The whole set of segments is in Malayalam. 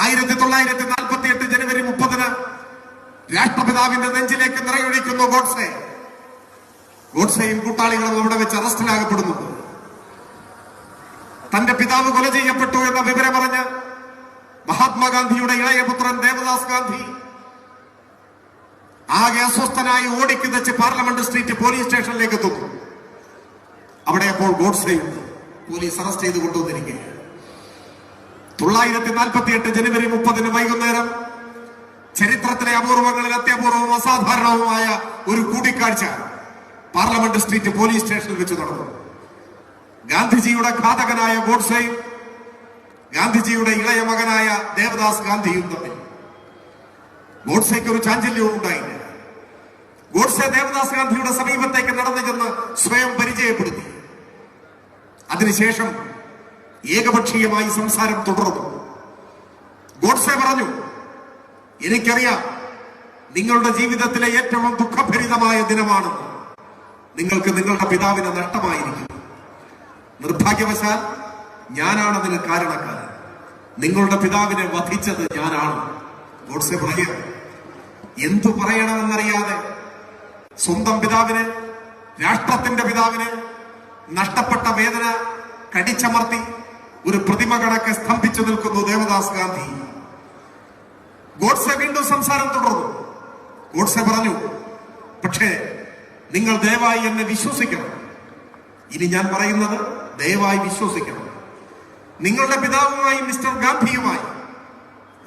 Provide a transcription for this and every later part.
1948 ജനുവരി 30 രാഷ്ട്രപിതാവിന്റെ നെഞ്ചിലേക്ക് നിറയൊഴിക്കുന്നു ഗോഡ്സെ. ഗോഡ്സെയും കൂട്ടാളികളും അവിടെ വെച്ച് അറസ്റ്റിലാകപ്പെടുന്നു. തന്റെ പിതാവ് കൊല ചെയ്യപ്പെട്ടു എന്ന വിവരമറിഞ്ഞ് മഹാത്മാഗാന്ധിയുടെ ഇളയപുത്രൻ ദേവദാസ് ഗാന്ധി ആകെ അസ്വസ്ഥനായി ഓടിക്കിതച്ച് പാർലമെന്റ് സ്ട്രീറ്റ് പോലീസ് സ്റ്റേഷനിലേക്ക് എത്തുന്നു. അവിടെ അപ്പോൾ ഗോഡ്സെയുണ്ട്. പോലീസ് അറസ്റ്റ് ചെയ്ത് കൊണ്ടുവന്നിരിക്കുകയാണ്. 1948 ജനുവരി 30 വൈകുന്നേരം ചരിത്രത്തിലെ അപൂർവങ്ങളിൽ അത്യപൂർവവും അസാധാരണവുമായ ഒരു കൂടിക്കാഴ്ച പാർലമെന്റ് സ്ട്രീറ്റ് പോലീസ് സ്റ്റേഷനിൽ വെച്ച് നടന്നു. ഗാന്ധിജിയുടെ ഘാതകനായ ഗോഡ്സെയും ഗാന്ധിജിയുടെ ഇളയ മകനായ ദേവദാസ് ഗാന്ധിയും തമ്മിൽ. ഗോഡ്സെയ്ക്ക് ഒരു ചാഞ്ചല്യവും ഉണ്ടായില്ല. ഗോഡ്സെ ദേവദാസ് ഗാന്ധിയുടെ സമീപത്തേക്ക് നടന്നു ചെന്ന് സ്വയം പരിചയപ്പെടുത്തി. അതിനുശേഷം ഏകപക്ഷീയമായി സംസാരം തുടർന്നു. ഗോഡ്സെ പറഞ്ഞു, എനിക്കറിയാം നിങ്ങളുടെ ജീവിതത്തിലെ ഏറ്റവും ദുഃഖഭരിതമായ ദിനമാണെന്ന്. നിങ്ങൾക്ക് നിങ്ങളുടെ പിതാവിനെ നഷ്ടമായിരിക്കും. നിർഭാഗ്യവശാൽ ഞാനാണ് അതിന് കാരണക്കാരൻ. നിങ്ങളുടെ പിതാവിനെ വധിച്ചത് ഞാനാണ്. ഗോഡ്സെ പറയുക, എന്തു പറയണമെന്നറിയാതെ സ്വന്തം പിതാവിനെ, രാഷ്ട്രത്തിന്റെ പിതാവിനെ നഷ്ടപ്പെട്ട വേദന കടിച്ചമർത്തി ഒരു പ്രതിമ കണക്കെ സ്തംഭിച്ചു നിൽക്കുന്നു ദേവദാസ് ഗാന്ധി. ഗോഡ്സെ വീണ്ടും സംസാരം തുടർന്നു. ഗോഡ്സെ പറഞ്ഞു, പക്ഷേ നിങ്ങൾ ദയവായി എന്നെ വിശ്വസിക്കണം. ഇനി ഞാൻ പറയുന്നത് ദയവായി വിശ്വസിക്കണം. നിങ്ങളുടെ പിതാവുമായി മിസ്റ്റർ ഗാന്ധിയുമായി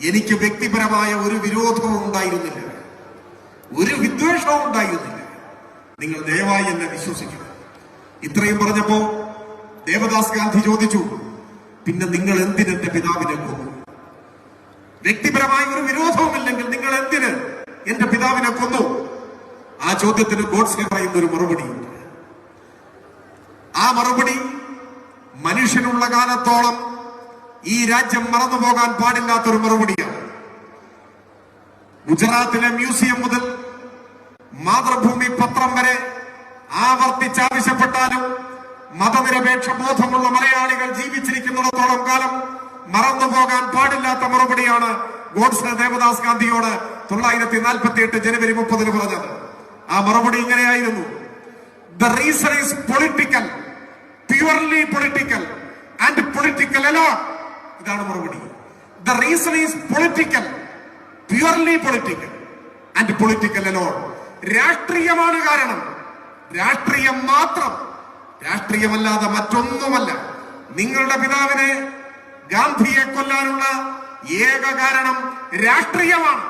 എനിക്ക് വ്യക്തിപരമായ ഒരു വിരോധവും ഉണ്ടായിരുന്നില്ല, ഒരു വിദ്വേഷവും ഉണ്ടായിരുന്നില്ല. നിങ്ങൾ ദയവായി എന്നെ വിശ്വസിക്കണം. ഇത്രയും പറഞ്ഞപ്പോ ദേവദാസ് ഗാന്ധി ചോദിച്ചു, പിന്നെ നിങ്ങൾ എന്തിനെന്റെ പിതാവിനെ കൊന്നു? വ്യക്തിപരമായ ഒരു വിരോധവുമില്ലെങ്കിൽ നിങ്ങൾ എന്തിന് എന്റെ പിതാവിനെ കൊന്നു? ആ ചോദ്യത്തിന് ഗോഡ്സെ പറയുന്ന ഒരു മറുപടിയുണ്ട്. ആ മറുപടി മനുഷ്യനുള്ള കാലത്തോളം ഈ രാജ്യം മറന്നുപോകാൻ പാടില്ലാത്തൊരു മറുപടിയാണ്. ഗുജറാത്തിലെ മ്യൂസിയം മുതൽ മാതൃഭൂമി പത്രം വരെ ആവർത്തിച്ചാവശ്യപ്പെട്ടാലും മതനിരപേക്ഷ ബോധമുള്ള മലയാളികൾ ജീവിച്ചിരിക്കുന്നിടത്തോളം കാലം മറന്നുപോകാൻ പാടില്ലാത്ത മറുപടിയാണ് ഗോഡ്സെ ദേവദാസ് ഗാന്ധിയോട് 1948 ജനുവരി 30 പറഞ്ഞത്. ആ മറുപടി ഇങ്ങനെയായിരുന്നു: the reason is political, purely political and political alone. ഇതാണ് മറുപടി. The reason is political, purely political and political alone. രാഷ്ട്രീയമാണ് കാരണം, രാഷ്ട്രീയം മാത്രം, രാഷ്ട്രീയമല്ലാതെ മറ്റൊന്നുമല്ല. നിങ്ങളുടെ പിതാവിനെ, ഗാന്ധിയെ കൊല്ലാനുള്ള ഏക കാരണം രാഷ്ട്രീയമാണ്.